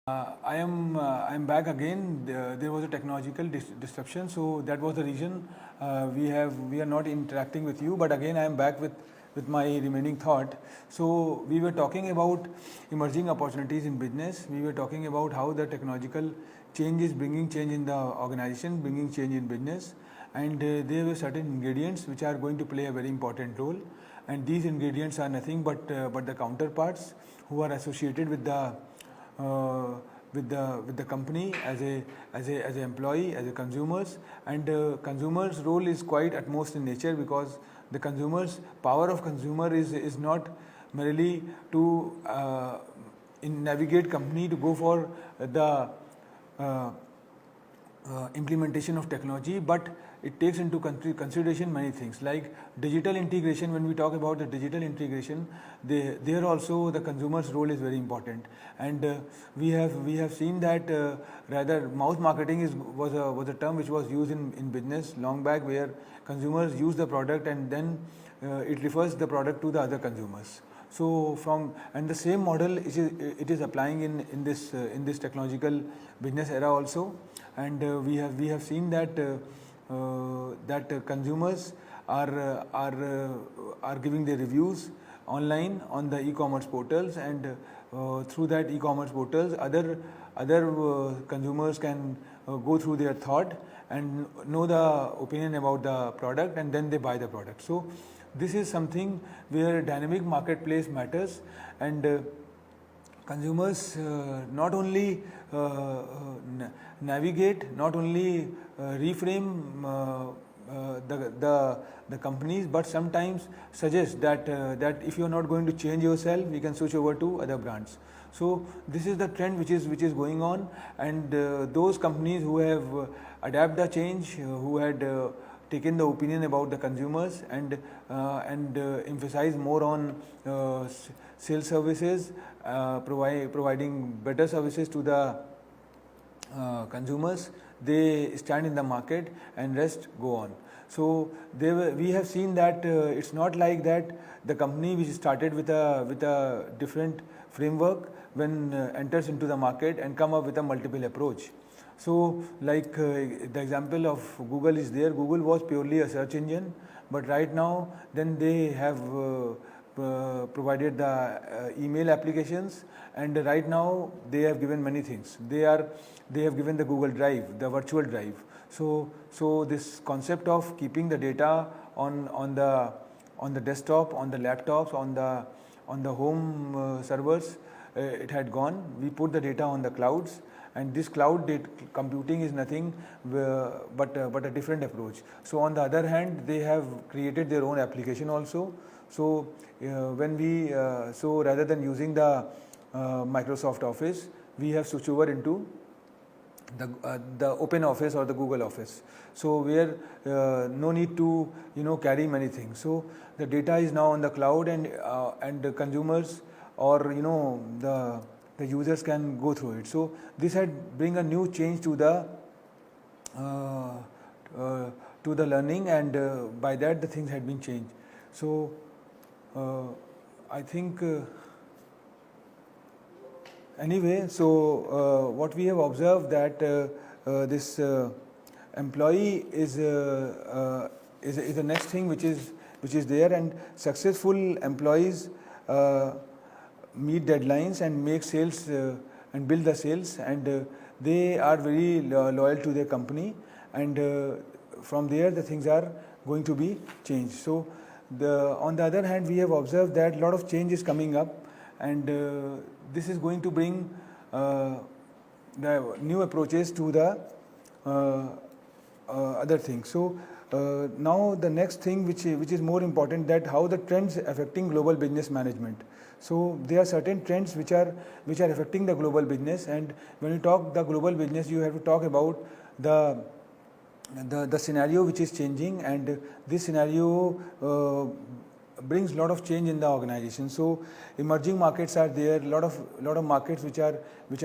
I'm back again. There was a technological disruption, so that was the reason we are not interacting with you. But again, I am back with my remaining thought. So we were talking about emerging opportunities in business. We were talking about how the technological change is bringing change in the organization, bringing change in business, and there were certain ingredients which are going to play a very important role. And these ingredients are nothing but the counterparts who are associated uh, with the company as a employee, as a consumers. And consumers role is quite utmost in nature, because the consumers power of consumer is not merely to navigate company to go for the uh, implementation of technology, but it takes into consideration many things like digital integration. When we talk about the digital integration, there also the consumer's role is very important. And we have seen that rather mouth marketing was a term which was used in business long back, where consumers use the product and then it refers the product to the other consumers. So and the same model it is applying in this technological business era also. And we have seen that consumers are giving their reviews online on the e-commerce portals, and through that e-commerce portals other consumers can go through their thought and know the opinion about the product, and then they buy the product. So this is something where dynamic marketplace matters. And consumers not only navigate, not only reframe the companies, but sometimes suggest that if you are not going to change yourself, we can switch over to other brands. So this is the trend which is going on. And those companies who have adapted the change, who had taken the opinion about the consumers and emphasize more on sales services, providing better services to the consumers, they stand in the market and rest go on. So we have seen that it's not like that the company which started with a different framework when enters into the market and come up with a multiple approach. So like the example of Google is there. Google was purely a search engine, but right now then they have provided the email applications, and right now they have given many things. They have given the Google Drive, the virtual drive. So this concept of keeping the data on the desktop, on the laptops, on the home servers, it had gone. We put the data on the clouds, and this cloud computing is nothing but a different approach. So on the other hand, they have created their own application also. So so rather than using the Microsoft Office, we have switched over into the Open Office or the Google Office. So where no need to carry many things. So the data is now on the cloud, and the consumers or the users can go through it. So this had bring a new change to the learning, and by that the things had been changed. So I think anyway, so what we have observed that this employee is the next thing which is there, and successful employees meet deadlines and make sales and build the sales, and they are very loyal to their company, and from there the things are going to be changed. So on the other hand, we have observed that a lot of change is coming up, and this is going to bring the new approaches to the other things. So now the next thing which is more important, that how the trends affecting global business management. So there are certain trends which are affecting the global business, and when you talk the global business, you have to talk about the scenario which is changing, and this scenario brings a lot of change in the organization. So emerging markets are there, lot of markets which are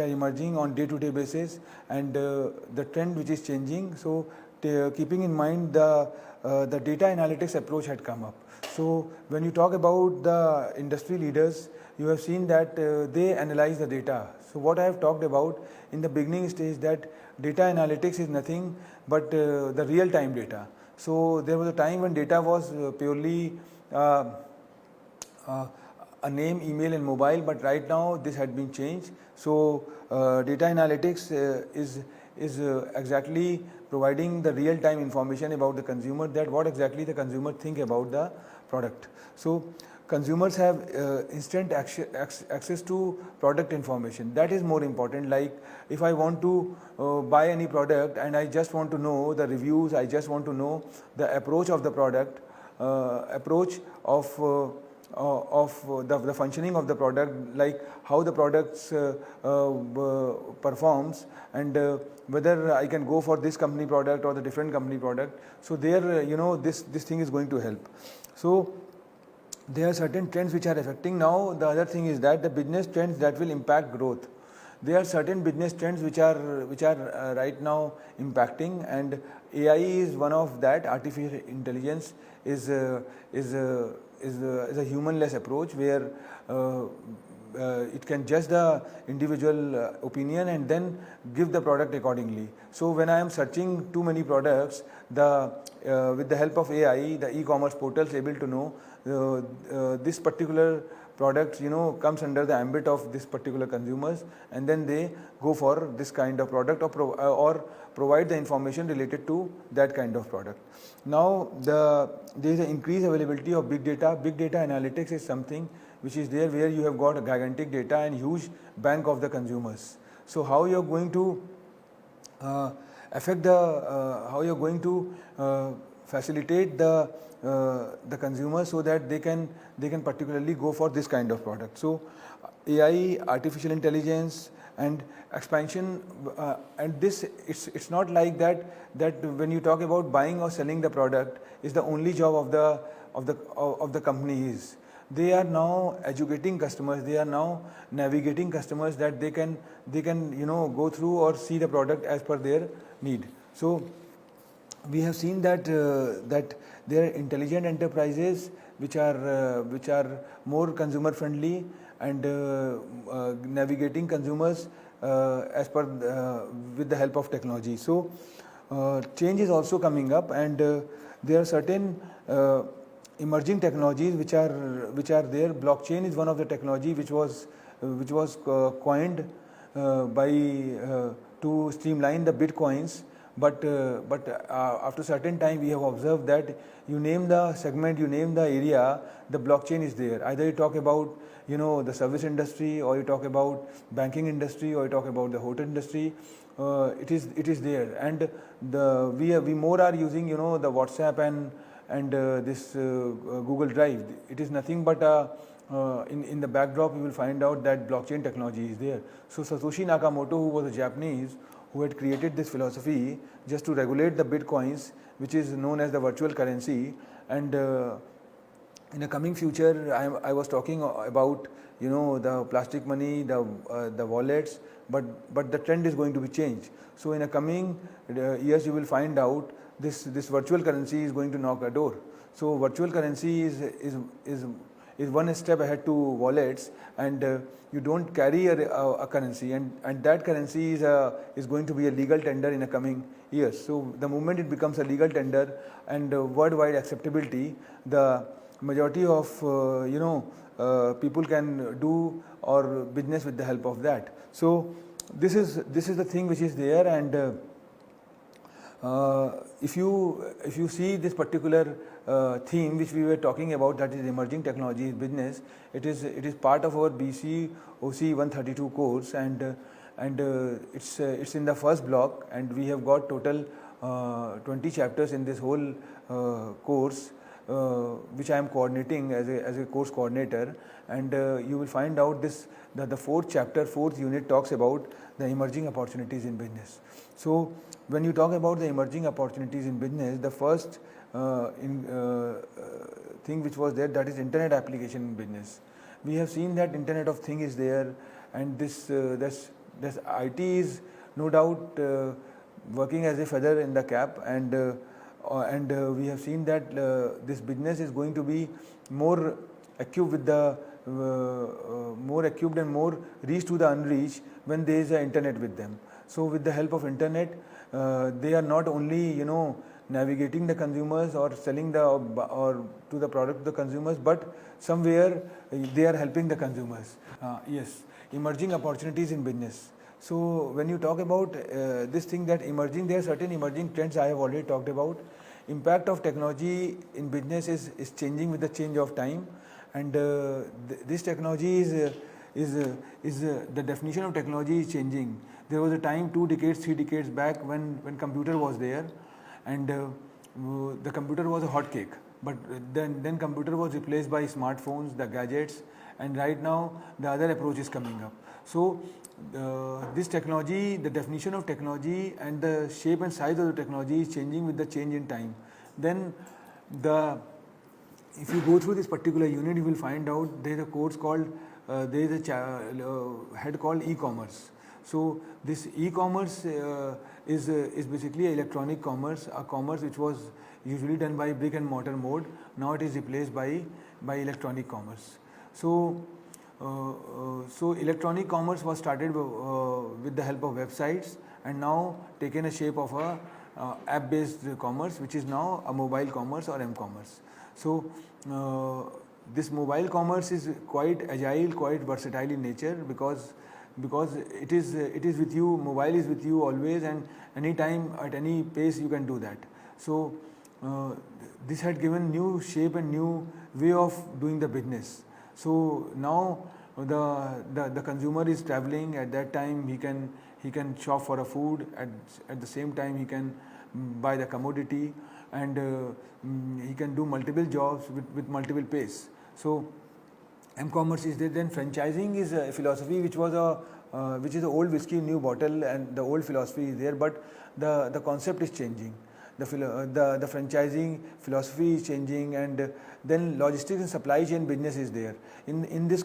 emerging on day-to-day basis, and the trend which is changing. So keeping in mind the data analytics approach had come up. So when you talk about the industry leaders, you have seen that they analyze the data. So what I have talked about in the beginning stage, that data analytics is nothing but the real time data. So there was a time when data was purely a name, email and mobile, but right now this had been changed. So data analytics is exactly providing the real time information about the consumer, that what exactly the consumer think about the product. So consumers have instant access to product information. That is more important. Like if I want to buy any product and I just want to know the reviews, I just want to know the approach of the product, approach of the functioning of the product, like how the products performs, and whether I can go for this company product or the different company product. So there, this thing is going to help. So there are certain trends which are affecting now. The other thing is that the business trends that will impact growth. There are certain business trends which are right now impacting, and AI is one of that. Artificial intelligence is a humanless approach where it can judge the individual opinion and then give the product accordingly. So when I am searching too many products, with the help of AI, the e-commerce portal is able to know this particular product comes under the ambit of this particular consumers, and then they go for this kind of product, or provide the information related to that kind of product. Now there is an increased availability of big data. Big data analytics is something which is there where you have got a gigantic data and huge bank of the consumers. So how you are going to affect how you are going to facilitate the consumer so that they can particularly go for this kind of product. So AI, artificial intelligence and expansion, and this it's not like that when you talk about buying or selling the product is the only job of the company is. They are now educating customers, they are now navigating customers that they can go through or see the product as per their need. So we have seen that there are intelligent enterprises which are more consumer friendly and navigating consumers as per with the help of technology. So change is also coming up, and there are certain emerging technologies which are there. Blockchain is one of the technology which was coined by to streamline the bitcoins. But after certain time we have observed that you name the segment, you name the area, the blockchain is there. Either you talk about the service industry, or you talk about banking industry, or you talk about the hotel industry, it is there. And we more are using the WhatsApp and this Google Drive. It is nothing but in the backdrop you will find out that blockchain technology is there. So Satoshi Nakamoto, who was a Japanese, who had created this philosophy just to regulate the bitcoins, which is known as the virtual currency. And in the coming future, I was talking about the plastic money, the wallets, but the trend is going to be changed. So in the coming years, you will find out this virtual currency is going to knock a door. So virtual currency is one step ahead to wallets, and you don't carry a currency, and that currency is going to be a legal tender in the coming years. So the moment it becomes a legal tender and worldwide acceptability, the majority of people can do or business with the help of that. So this is the thing which is there, and if you see this particular theme which we were talking about, that is emerging technologies business, it is part of our BC OC 132 course, and it's in the first block, and we have got total 20 chapters in this whole course, which I am coordinating as a course coordinator. And you will find out that the fourth unit talks about the emerging opportunities in business. So when you talk about the emerging opportunities in business, the first thing which was there, that is internet application in business. We have seen that Internet of Things is there, and this IT is no doubt working as a feather in the cap, and we have seen that this business is going to be more equipped with the more equipped and more reach to the unreached when there is an internet with them. So with the help of internet, they are not only navigating the consumers or selling the or to the product to the consumers, but somewhere they are helping the consumers. Yes, emerging opportunities in business. So when you talk about this thing that emerging, there are certain emerging trends I have already talked about. Impact of technology in business is changing with the change of time, and this technology is the definition of technology is changing. There was a time 2 decades, 3 decades back when computer was there, and the computer was a hot cake. But then computer was replaced by smartphones, the gadgets, and right now the other approach is coming up. So this technology, the definition of technology and the shape and size of the technology is changing with the change in time. Then if you go through this particular unit, you will find out there is a course called there is a head called e-commerce. So this e-commerce is basically electronic commerce, a commerce which was usually done by brick and mortar mode. Now it is replaced by electronic commerce. So electronic commerce was started with the help of websites, and now taken a shape of a app-based commerce, which is now a mobile commerce or m-commerce. So this mobile commerce is quite agile, quite versatile in nature, because it is with you. Mobile is with you always, and anytime at any pace you can do that. So this had given new shape and new way of doing the business. So now the consumer is traveling. At that time he can shop for a food. At the same time he can buy the commodity, and he can do multiple jobs with multiple pace. So m-commerce is there. Then franchising is a philosophy which is the old whiskey new bottle, and the old philosophy is there, but the concept is changing. The franchising philosophy is changing, and then logistics and supply chain business is there. In this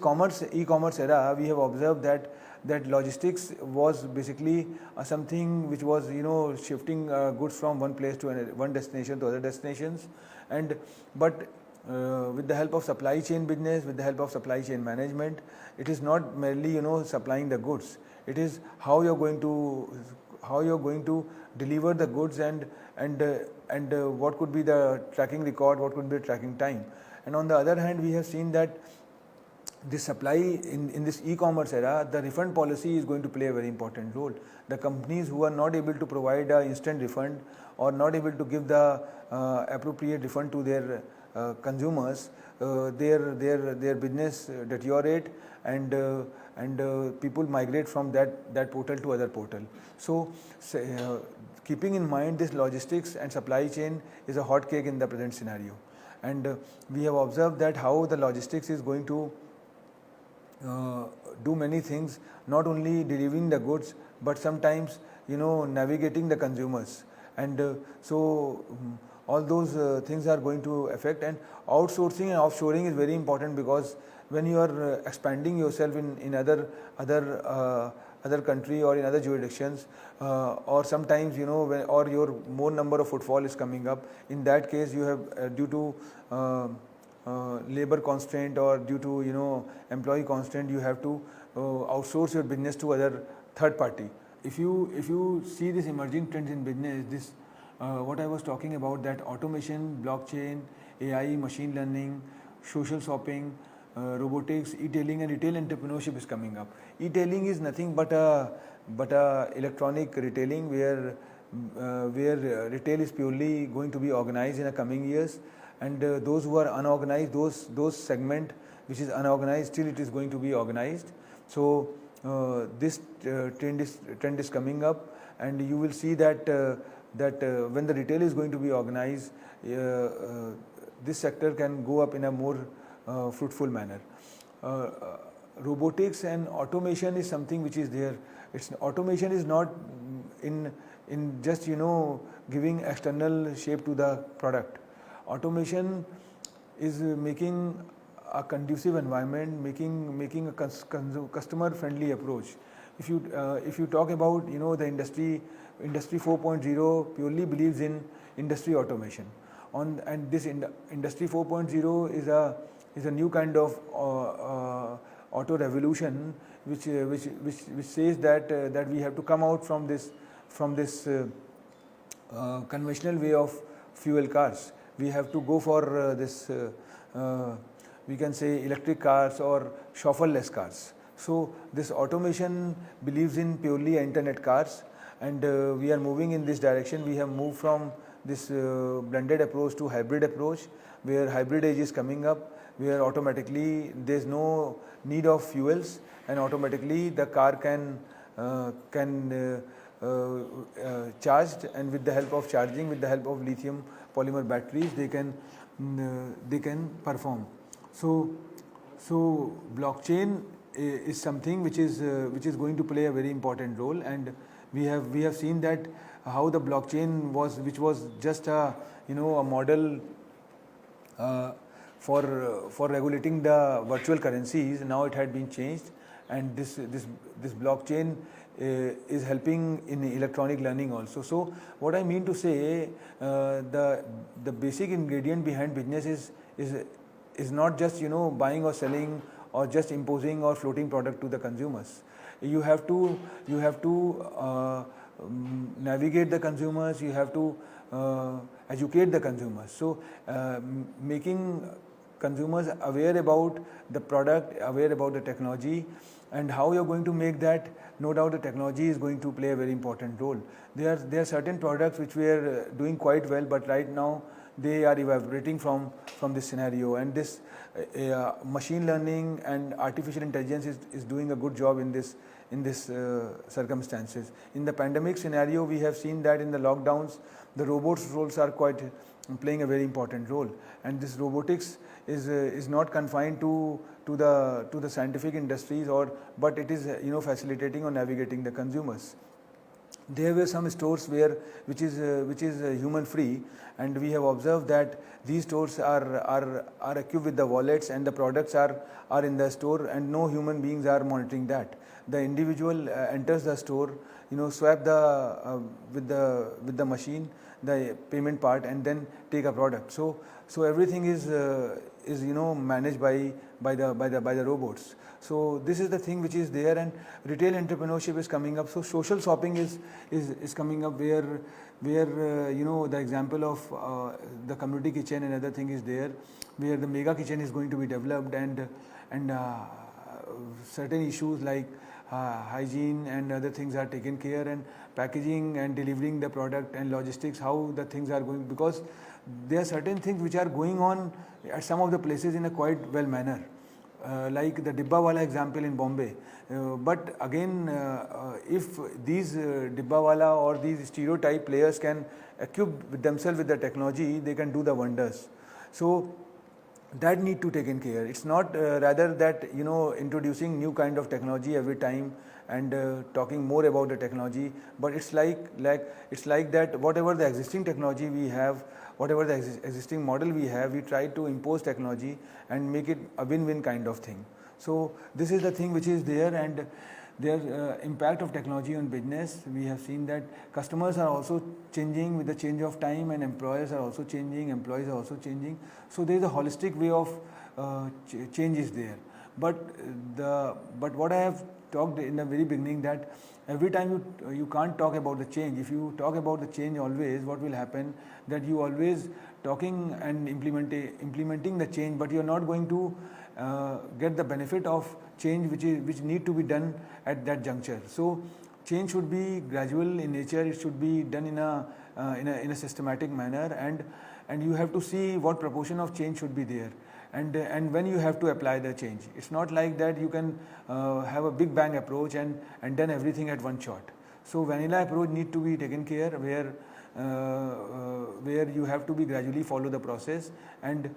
e-commerce era, we have observed that logistics was basically something which was shifting goods from one place to one destination to other destinations, but with the help of supply chain business, with the help of supply chain management, it is not merely supplying the goods. It is how you're going to deliver the goods, and what could be the tracking record, what could be the tracking time. And on the other hand, we have seen that this supply in this e-commerce era, the refund policy is going to play a very important role. The companies who are not able to provide an instant refund or not able to give the appropriate refund to their consumers, their business deteriorate, and people migrate from that portal to other portal. So keeping in mind this, logistics and supply chain is a hot cake in the present scenario, and we have observed that how the logistics is going to do many things, not only delivering the goods, but sometimes navigating the consumers, and all those things are going to affect. And outsourcing and offshoring is very important, because when you are expanding yourself in other country or in other jurisdictions, or sometimes or your more number of footfall is coming up, in that case you have due to labor constraint or due to employee constraint, you have to outsource your business to other third party. If you see this emerging trends in business, this what I was talking about, that automation, blockchain, AI, machine learning, social shopping, robotics, e-tailing, and retail entrepreneurship is coming up. E-tailing is nothing but a electronic retailing where retail is purely going to be organized in the coming years, and those who are unorganized, those segment which is unorganized, still it is going to be organized. So this trend is coming up, and you will see that when the retail is going to be organized, this sector can go up in a more fruitful manner. Robotics and automation is something which is there. Automation is not in just giving external shape to the product. Automation is making a conducive environment, making a customer friendly approach. If you talk about the industry 4.0 purely believes in industry automation. And this industry 4.0 is a new kind of auto revolution, which says that that we have to come out from this conventional way of fuel cars. We have to go for this we can say electric cars or chauffeurless cars. So this automation believes in purely internet cars, and we are moving in this direction. We have moved from this blended approach to hybrid approach, where hybrid age is coming up, where automatically there is no need of fuels, and automatically the car can charged, and with the help of charging, with the help of lithium polymer batteries, they can perform. So blockchain is something which is going to play a very important role, and we have seen that how the blockchain which was just a model for regulating the virtual currencies. Now it had been changed, and this blockchain is helping in electronic learning also. So what I mean to say, the basic ingredient behind business is not just buying or selling or just imposing or floating product to the consumers. You have to navigate the consumers. You have to educate the consumers. So making consumers aware about the product, aware about the technology, and how you're going to make that. No doubt the technology is going to play a very important role. There are certain products which we are doing quite well, but right now they are evaporating from this scenario, and this machine learning and artificial intelligence is doing a good job in this circumstances. In the pandemic scenario, we have seen that in the lockdowns, the robots roles are quite playing a very important role, and this robotics is not confined to the scientific industries, but it is facilitating or navigating the consumers. There were some stores which is human free, and we have observed that these stores are equipped with the wallets, and the products are in the store, and no human beings are monitoring that. The individual enters the store, swap with the machine the payment part, and then take a product. So everything is managed by the robots. So this is the thing which is there, and retail entrepreneurship is coming up. So social shopping is coming up, where the example of the community kitchen and other thing is there, where the mega kitchen is going to be developed, and certain issues like hygiene and other things are taken care, and packaging and delivering the product and logistics, how the things are going, because there are certain things which are going on at some of the places in a quite well manner, like the Dibbawala example in Bombay. But again, if these Dibbawala or these stereotype players can equip themselves with the technology, they can do the wonders. So that need to taken care. It's not rather that introducing new kind of technology every time and talking more about the technology, but it's like that whatever the existing technology we have, whatever the existing model we have, we try to impose technology and make it a win-win kind of thing. So this is the thing which is there, and their impact of technology on business. We have seen that customers are also changing with the change of time, and employers are also changing, employees are also changing. So there is a holistic way of change is there. But what I have talked in the very beginning, that every time you can't talk about the change. If you talk about the change always, what will happen, that you always talking and implementing the change, but you are not going to get the benefit of change which need to be done at that juncture. So change should be gradual in nature. It should be done in a systematic manner, and you have to see what proportion of change should be there, and when you have to apply the change. It's not like that you can have a big bang approach and done everything at one shot. So vanilla approach need to be taken care, where you have to be gradually follow the process and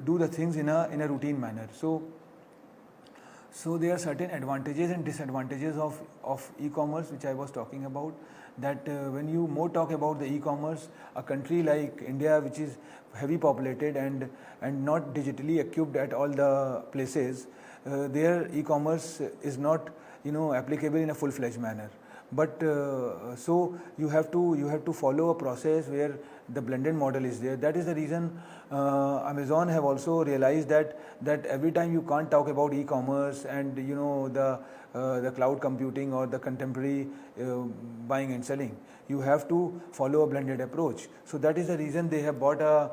do the things in a routine manner. So there are certain advantages and disadvantages of e-commerce, which I was talking about. That when you more talk about the e-commerce, a country like India, which is heavy populated and not digitally equipped at all the places, their e-commerce is not applicable in a full-fledged manner. but so you have to follow a process where the blended model is there. That is the reason Amazon have also realized that every time you can't talk about e-commerce and the cloud computing or the contemporary buying and selling. You have to follow a blended approach. So that is the reason they have bought a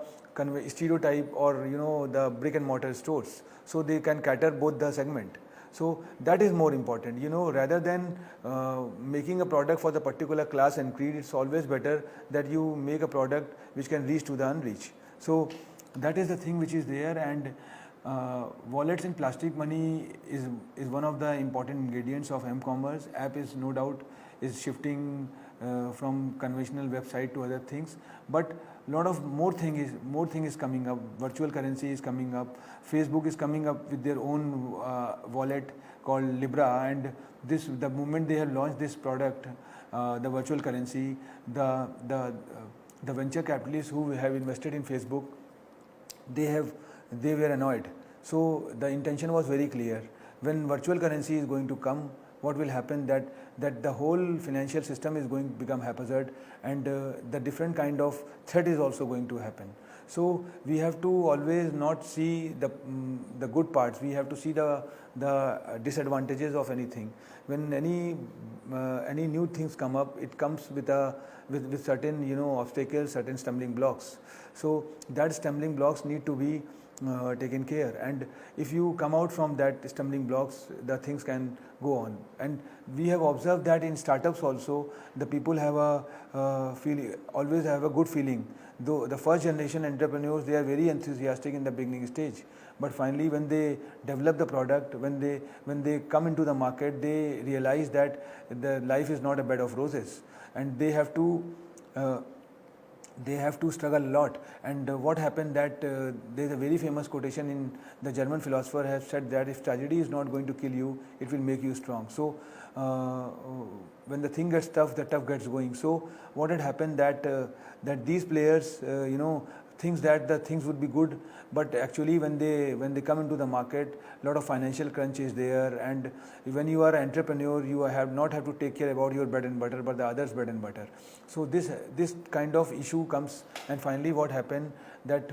stereotype or the brick and mortar stores, so they can cater both the segment. So that is more important, rather than making a product for the particular class and creed. It's always better that you make a product which can reach to the unreached. So that is the thing which is there. And wallets and plastic money is one of the important ingredients of m-commerce. App is no doubt is shifting from conventional website to other things, but lot of more thing is coming up. Virtual currency is coming up. Facebook is coming up with their own wallet called Libra, and the moment they have launched this product, the virtual currency, the venture capitalists who have invested in Facebook, they were annoyed. So the intention was very clear. When virtual currency is going to come, what will happen that the whole financial system is going to become haphazard, and the different kind of threat is also going to happen. So we have to always not see the good parts. We have to see the disadvantages of anything. When any new things come up, it comes with certain obstacles, certain stumbling blocks. So that stumbling blocks need to be taken care, and if you come out from that stumbling blocks, the things can go on. And we have observed that in startups also, the people have always have a good feeling. Though the first generation entrepreneurs, they are very enthusiastic in the beginning stage, but finally when they develop the product, when they come into the market, they realize that the life is not a bed of roses, and they have to struggle a lot. And what happened that there is a very famous quotation in the German philosopher has said that if tragedy is not going to kill you, it will make you strong. So when the thing gets tough, the tough gets going. So what had happened that these players thinks that the things would be good, but actually when they come into the market, a lot of financial crunch is there, and when you are an entrepreneur, you have to take care about your bread and butter, but the others' bread and butter. So this kind of issue comes, and finally what happened that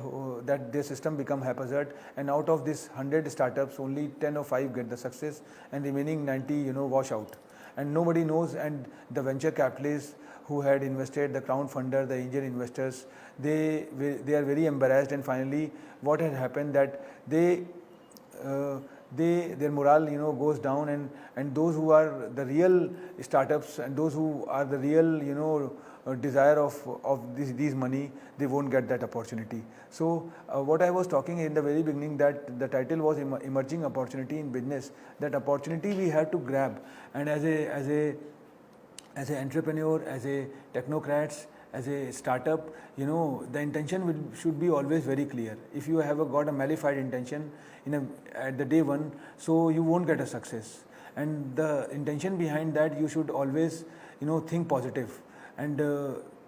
their system become haphazard, and out of this 100 startups, only 10 or 5 get the success, and remaining 90 wash out, and nobody knows. And the venture capitalists who had invested, the crowdfunder, the angel investors, they are very embarrassed. And finally what had happened that their morale goes down, and those who are the real startups and those who are the real desire of these money, they won't get that opportunity. So what I was talking in the very beginning, that the title was emerging opportunity in business. That opportunity we have to grab, and as an entrepreneur, as a technocrats, as a startup, the intention should be always very clear. If you have got a malified intention at the day one, so you won't get a success. And the intention behind that, you should always think positive. And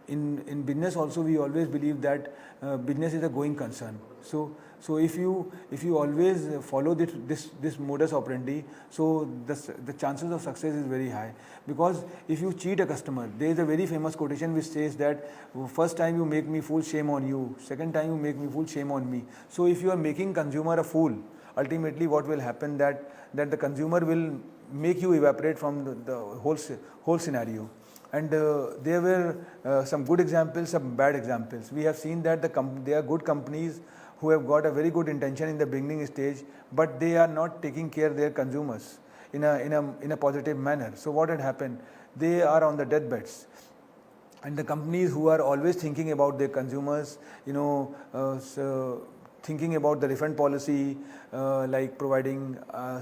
in business also, we always believe that business is a going concern. So if you always follow this modus operandi, so the chances of success is very high. Because if you cheat a customer, there is a very famous quotation which says that first time you make me fool, shame on you. Second time you make me fool, shame on me. So if you are making consumer a fool, ultimately what will happen that the consumer will make you evaporate from the whole scenario. And there were some good examples, some bad examples. We have seen that there are good companies who have got a very good intention in the beginning stage, but they are not taking care of their consumers in a positive manner. So what had happened? They are on the deathbeds. And the companies who are always thinking about their consumers, thinking about the refund policy, like providing after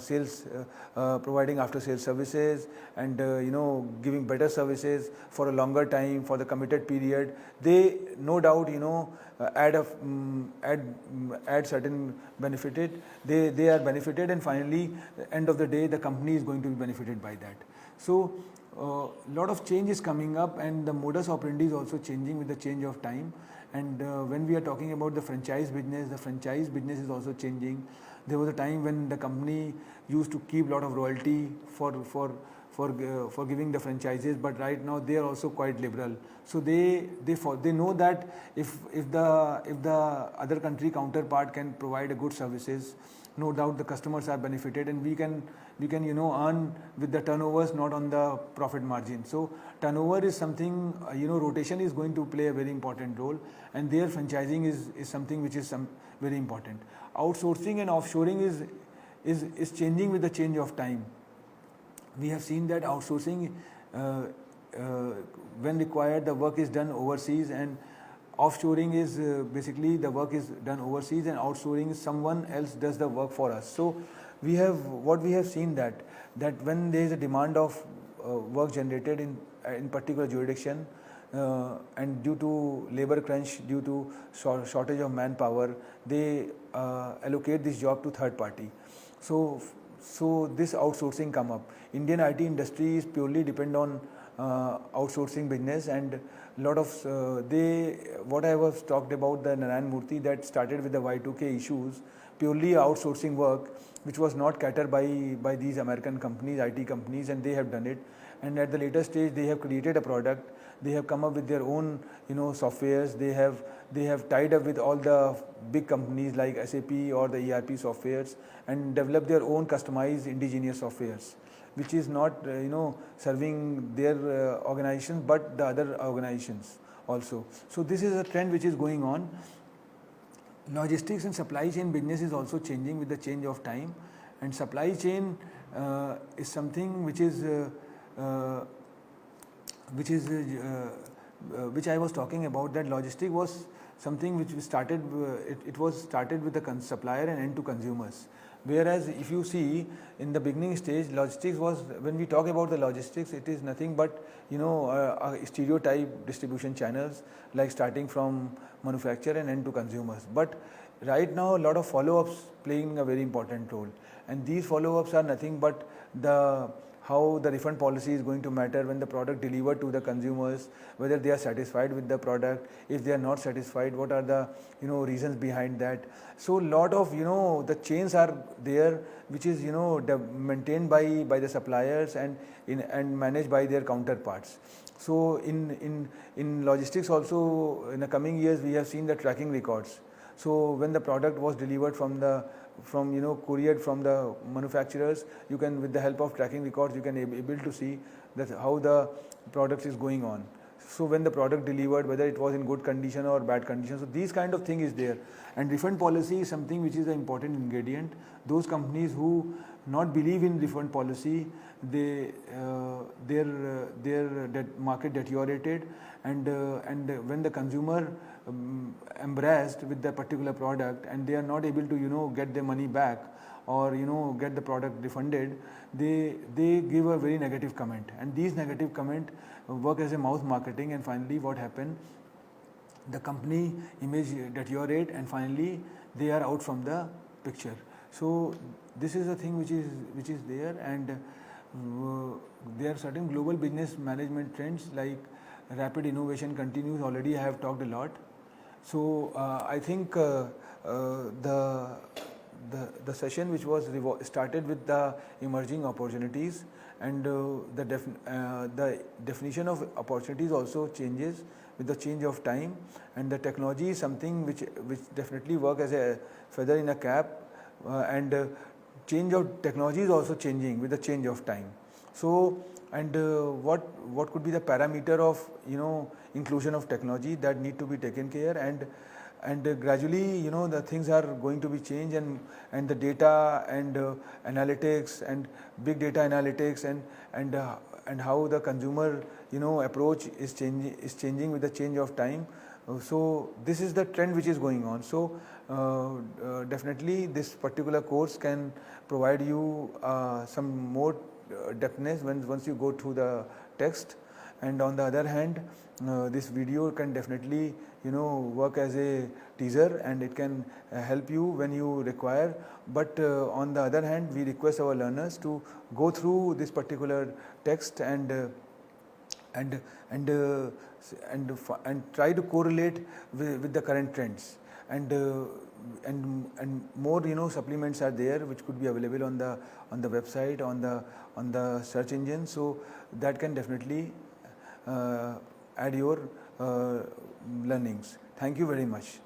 sales services, and giving better services for a longer time, for the committed period, they no doubt add certain benefited. They are benefited, and finally end of the day the company is going to be benefited by that. So lot of change is coming up, and the modus operandi is also changing with the change of time. And when we are talking about the franchise business is also changing. There was a time when the company used to keep a lot of royalty for for giving the franchises, but right now they are also quite liberal. So they know that if the other country counterpart can provide a good services, no doubt the customers are benefited, and we can earn with the turnovers, not on the profit margin. So turnover is something, rotation is going to play a very important role, and their franchising is something which is very important. Outsourcing and offshoring is changing with the change of time. We have seen that outsourcing, when required, the work is done overseas, and offshoring is basically the work is done overseas, and outsourcing is someone else does the work for us. So we have seen that when there is a demand of work generated in particular jurisdiction, and due to labor crunch, due to shortage of manpower, they allocate this job to third party. So this outsourcing come up. Indian IT industry is purely depend on outsourcing business, and lot of what I was talked about, the Narayan Murthy that started with the Y2K issues, purely outsourcing work which was not catered by these American companies, IT companies, and they have done it. And at the later stage they have created a product, they have come up with their own softwares, they have tied up with all the big companies like SAP or the ERP softwares, and developed their own customized indigenous softwares, which is not serving their organization but the other organizations also. So this is a trend which is going on. Logistics and supply chain business is also changing with the change of time, and supply chain is something which I was talking about, that logistic was something which we started, it was started with the supplier and end to consumers. Whereas if you see in the beginning stage, logistics was, when we talk about the logistics, it is nothing but stereotype distribution channels, like starting from manufacturer and end to consumers. But right now a lot of follow-ups playing a very important role, and these follow-ups are nothing but how the refund policy is going to matter when the product delivered to the consumers, whether they are satisfied with the product. If they are not satisfied, what are the reasons behind that. So lot of the chains are there, which is maintained by the suppliers and managed by their counterparts. So in logistics also, in the coming years we have seen the tracking records. So when the product was delivered from couriered from the manufacturers, you can, with the help of tracking records, you can able to see that how the product is going on. So when the product delivered, whether it was in good condition or bad condition, so these kind of thing is there. And refund policy is something which is an important ingredient. Those companies who not believe in refund policy, their market deteriorated, and when the consumer embraced with the particular product and they are not able to get their money back or get the product refunded, they give a very negative comment, and these negative comment work as a mouth marketing, and finally what happened, the company image deteriorate, and finally they are out from the picture. So this is a thing which is there, and there are certain global business management trends like rapid innovation continues. Already I have talked a lot. So I think the session which was started with the emerging opportunities, and the definition of opportunities also changes with the change of time, and the technology is something which definitely work as a feather in a cap, and change of technology is also changing with the change of time. So, and what could be the parameter of inclusion of technology that need to be taken care, and gradually the things are going to be changed, and the data and analytics and big data analytics and how the consumer approach is changing with the change of time. So this is the trend which is going on. So definitely this particular course can provide you some more depthness once you go through the text, and on the other hand this video can definitely work as a teaser, and it can help you when you require. But on the other hand, we request our learners to go through this particular text and try to correlate with the current trends. and more supplements are there which could be available on the website, on the search engine, so that can definitely add your learnings. Thank you very much.